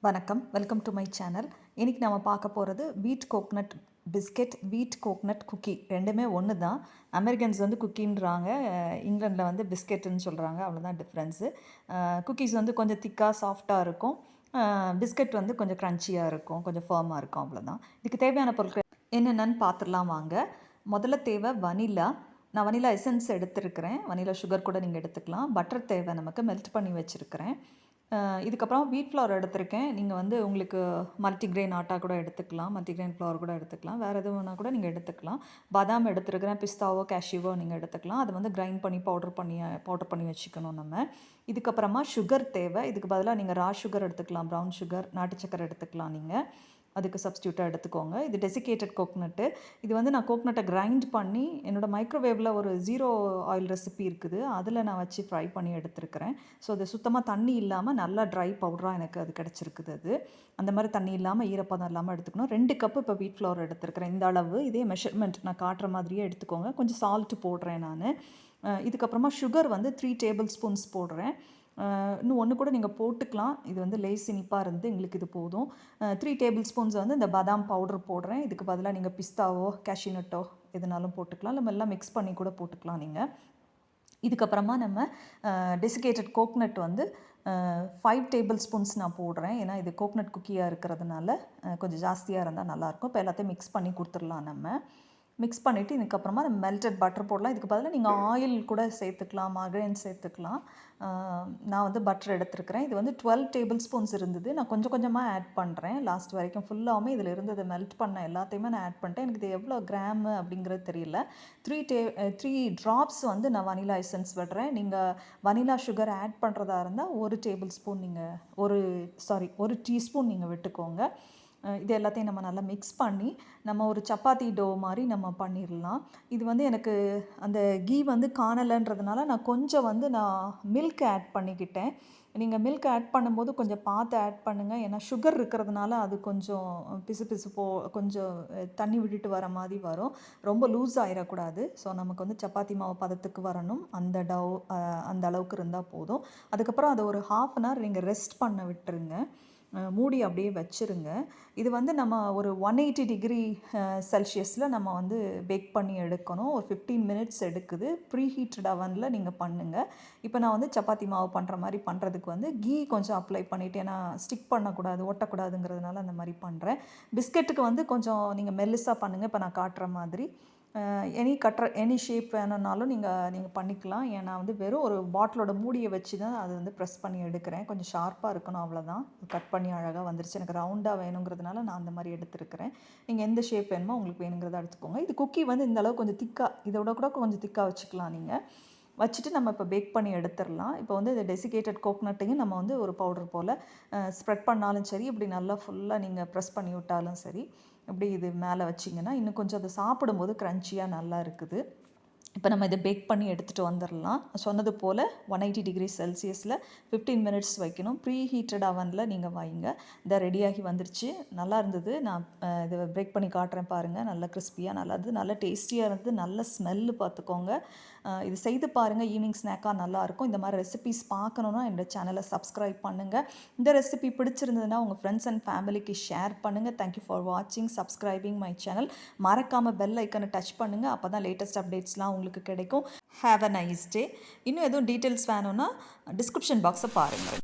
வணக்கம், welcome to my channel. இன்றைக்கி நம்ம பார்க்க போகிறது வீட் கோக்னட் பிஸ்கெட், வீட் கோக்னட் குக்கி. ரெண்டுமே ஒன்று தான். அமெரிக்கன்ஸ் வந்து குக்கின்றாங்க, இங்கிலாண்டில் வந்து பிஸ்கெட்டுன்னு சொல்கிறாங்க, அவ்வளோதான் டிஃப்ரென்ஸு. குக்கீஸ் வந்து கொஞ்சம் திக்காக சாஃப்டாக இருக்கும், பிஸ்கெட் வந்து கொஞ்சம் க்ரன்ச்சியாக இருக்கும், கொஞ்சம் ஃபர்மாக இருக்கும், அவ்வளோதான். இதுக்கு தேவையான பொருட்கள் என்னென்னு பார்த்துடலாம் வாங்க. முதல்ல தேவை வனிலா. நான் வனிலா எசன்ஸ் எடுத்துருக்கிறேன், வனிலா சுகர் கூட நீங்கள் எடுத்துக்கலாம். பட்டர் தேவை, நமக்கு மெல்ட் பண்ணி வச்சுருக்கிறேன். இதுக்கப்புறம் வீட் ஃப்ளவர் எடுத்திருக்கேன். நீங்கள் வந்து உங்களுக்கு மல்டிக்ரெயின் ஆட்டா கூட எடுத்துக்கலாம், மல்டிக்ரெயின் ஃப்ளவர் கூட எடுத்துக்கலாம், வேறு எதுவும்னா கூட நீங்கள் எடுத்துக்கலாம். பாதாம் எடுத்துருக்கிறேன், பிஸ்தாவோ கேஷ்யூவோ நீங்கள் எடுத்துக்கலாம். அதை வந்து கிரைண்ட் பண்ணி பவுடர் பண்ணி வச்சுக்கணும் நம்ம. இதுக்கப்புறமா சுகர் தேவை. இதுக்கு பதிலாக நீங்கள் ரா சுகர் எடுத்துக்கலாம், ப்ரௌன் சுகர், நாட்டு சக்கரை எடுத்துக்கலாம் நீங்கள். அதுக்கு சப்ஸ்டியூட்டாக எடுத்துக்கோங்க. இது டெசிகேட்டட் கோக்னட்டு. இது வந்து நான் கோக்னட்டை கிரைண்ட் பண்ணி என்னோடய மைக்ரோவேவில் ஒரு 0 ஆயில் ரெசிபி இருக்குது, அதில் நான் வச்சு ஃப்ரை பண்ணி எடுத்துருக்கிறேன். ஸோ அது சுத்தமாக தண்ணி இல்லாமல் நல்லா ட்ரை பவுடராக எனக்கு அது கிடச்சிருக்குது. அது அந்த மாதிரி தண்ணி இல்லாமல் ஈரப்பதம் இல்லாமல் எடுத்துக்கணும். 2 கப்பு இப்போ வீட் ஃப்ளவர் எடுத்துருக்கிறேன். இந்த அளவு இதே மெஷர்மெண்ட் நான் காட்டுற மாதிரியே எடுத்துக்கோங்க. கொஞ்சம் சால்ட்டு போடுறேன் நான். இதுக்கப்புறமா சுகர் வந்து 3 டேபிள் ஸ்பூன்ஸ் போடுறேன். இன்னும் ஒன்று கூட நீங்கள் போட்டுக்கலாம். இது வந்து லேஸ் இனிப்பாக இருந்து எங்களுக்கு இது போதும். 3 டேபிள் ஸ்பூன்ஸ் வந்து இந்த பாதாம் பவுடர் போடுறேன். இதுக்கு பதிலாக நீங்கள் பிஸ்தாவோ கேஷ்யூநட்டோ எதுனாலும் போட்டுக்கலாம், இல்லை எல்லாம் மிக்ஸ் பண்ணி கூட போட்டுக்கலாம் நீங்கள். இதுக்கப்புறமா நம்ம டெசிகேட்டட் கோக்னட் வந்து 5 டேபிள் ஸ்பூன்ஸ் நான் போடுறேன். ஏன்னா இது கோக்னட் குக்கியாக இருக்கிறதுனால கொஞ்சம் ஜாஸ்தியாக இருந்தால் நல்லாயிருக்கும். இப்போ எல்லாத்தையும் மிக்ஸ் பண்ணி கொடுத்துடலாம் நம்ம. மிக்ஸ் பண்ணிவிட்டு இதுக்கப்புறமா நம்ம மெல்டட் பட்டர் போடலாம். இதுக்கு பதிலாக நீங்கள் ஆயில் கூட சேர்த்துக்கலாம், மார்கரைன் சேர்த்துக்கலாம். நான் வந்து பட்டர் எடுத்துருக்கிறேன். இது வந்து 12 டேபிள் ஸ்பூன்ஸ் இருந்தது. நான் கொஞ்சம் கொஞ்சமாக ஆட் பண்ணுறேன். லாஸ்ட் வரைக்கும் ஃபுல்லாகவுமே இதில் இருந்தது மெல்ட் பண்ண எல்லாத்தையுமே நான் ஆட் பண்ணிட்டேன். எனக்கு இது எவ்வளோ கிராமு அப்படிங்கிறது தெரியல. 3 ட்ராப்ஸ் வந்து நான் வனிலா எசன்ஸ் விடுறேன். நீங்கள் வனிலா சுகர் ஆட் பண்ணுறதா இருந்தால் 1 டேபிள் ஸ்பூன் நீங்கள் 1 டீஸ்பூன் நீங்கள் விட்டுக்கோங்க. இது எல்லாத்தையும் நம்ம நல்லா மிக்ஸ் பண்ணி நம்ம ஒரு சப்பாத்தி டோ மாதிரி நம்ம பண்ணிடலாம். இது வந்து எனக்கு அந்த கீ வந்து காணலைன்றதுனால நான் கொஞ்சம் வந்து மில்க் ஆட் பண்ணிக்கிட்டேன். நீங்கள் மில்க் ஆட் பண்ணும்போது கொஞ்சம் பார்த்து ஆட் பண்ணுங்கள். ஏன்னா சுகர் இருக்கிறதுனால அது கொஞ்சம் பிசு கொஞ்சம் தண்ணி விட்டுட்டு வர மாதிரி வரும். ரொம்ப லூஸ் ஆகிடக்கூடாது. ஸோ நமக்கு வந்து சப்பாத்தி மாவு பதத்துக்கு வரணும். அந்த அளவுக்கு இருந்தால் போதும். அதுக்கப்புறம் அதை ஒரு 1/2 அன் ஹவர் நீங்கள் ரெஸ்ட் பண்ண விட்டுருங்க. மூடி அப்படியே வச்சுருங்க. இது வந்து நம்ம ஒரு 180 டிகிரி செல்சியஸில் நம்ம வந்து பேக் பண்ணி எடுக்கணும். ஒரு 15 மினிட்ஸ் எடுக்குது. ப்ரீ ஹீட்டட் அவனில் நீங்கள் பண்ணுங்கள். இப்போ நான் வந்து சப்பாத்தி மாவு பண்ணுற மாதிரி பண்ணுறதுக்கு வந்து கீ கொஞ்சம் அப்ளை பண்ணிவிட்டு, ஏன்னா ஸ்டிக் பண்ணக்கூடாது, ஒட்டக்கூடாதுங்கிறதுனால அந்த மாதிரி பண்ணுறேன். பிஸ்கெட்டுக்கு வந்து கொஞ்சம் நீங்கள் மெல்லிஸாக பண்ணுங்கள். இப்போ நான் காட்டுற மாதிரி எனி ஷேப் வேணும்னாலும் நீங்கள் பண்ணிக்கலாம். ஏன்னா வந்து வெறும் ஒரு பாட்டிலோட மூடியை வச்சு தான் அது வந்து ப்ரெஸ் பண்ணி எடுக்கிறேன். கொஞ்சம் ஷார்ப்பாக இருக்கணும், அவ்வளோதான். கட் பண்ணி அழகாக வந்துருச்சு. எனக்கு ரவுண்டாக வேணுங்கிறதுனால நான் அந்த மாதிரி எடுத்துருக்கிறேன். நீங்கள் எந்த ஷேப் வேணுமோ உங்களுக்கு வேணுங்கிறத எடுத்துக்கோங்க. இது குக்கி வந்து இந்த அளவு கொஞ்சம் திக்காக, இதோட கூட கொஞ்சம் திக்காக வச்சுக்கலாம் நீங்கள். வச்சுட்டு நம்ம இப்போ பேக் பண்ணி எடுத்துடலாம். இப்போ வந்து இந்த டெசிகேட்டட் கோக்னட்டையும் நம்ம வந்து ஒரு பவுடர் போல் ஸ்ப்ரெட் பண்ணாலும் சரி, இப்படி நல்லா ஃபுல்லாக நீங்கள் ப்ரெஸ் பண்ணி விட்டாலும் சரி, இப்படி இது மேலே வச்சிங்கன்னா இன்னும் கொஞ்சம் அதை சாப்பிடும்போது க்ரன்ச்சியாக நல்லா இருக்குது. இப்போ நம்ம இதை பேக் பண்ணி எடுத்துகிட்டு வந்துடலாம். சொன்னது போல் 180 டிகிரி செல்சியஸில் 15 மினிட்ஸ் வைக்கணும். ப்ரீ ஹீட்டட் அவனில் நீங்கள் வைங்க. இதை ரெடியாகி வந்துருச்சு. நல்லா இருந்தது. நான் இதை பிரேக் பண்ணி காட்டுறேன் பாருங்கள். நல்லா கிறிஸ்பியாக நல்லா இருந்தது, நல்லா டேஸ்டியாக இருந்தது, நல்ல ஸ்மெல்லு பார்த்துக்கோங்க. இது செய்து பாருங்கள். ஈவினிங் ஸ்நாக்காக நல்லாயிருக்கும். இந்த மாதிரி ரெசிபிஸ் பார்க்கணுன்னா என்னோட சேனலை சப்ஸ்கிரைப் பண்ணுங்கள். இந்த ரெசிபி பிடிச்சிருந்ததுன்னா உங்கள் ஃப்ரெண்ட்ஸ் அண்ட் ஃபேமிலிக்கு ஷேர் பண்ணுங்கள். தேங்க்யூ ஃபார் வாட்சிங், சப்ஸ்கிரைபிங் மை சேனல். மறக்காமல் பெல் ஐக்கனை டச் பண்ணுங்கள். அப்போ தான் லேட்டஸ்ட் அப்டேட்ஸ்லாம் உங்களுக்கு கிடைக்கும். Have a nice day. இன்னும் எதுவும் டீட்டெயில்ஸ் வேணும்னா டிஸ்கிரிப்ஷன் பாக்ஸை பாருங்கள்.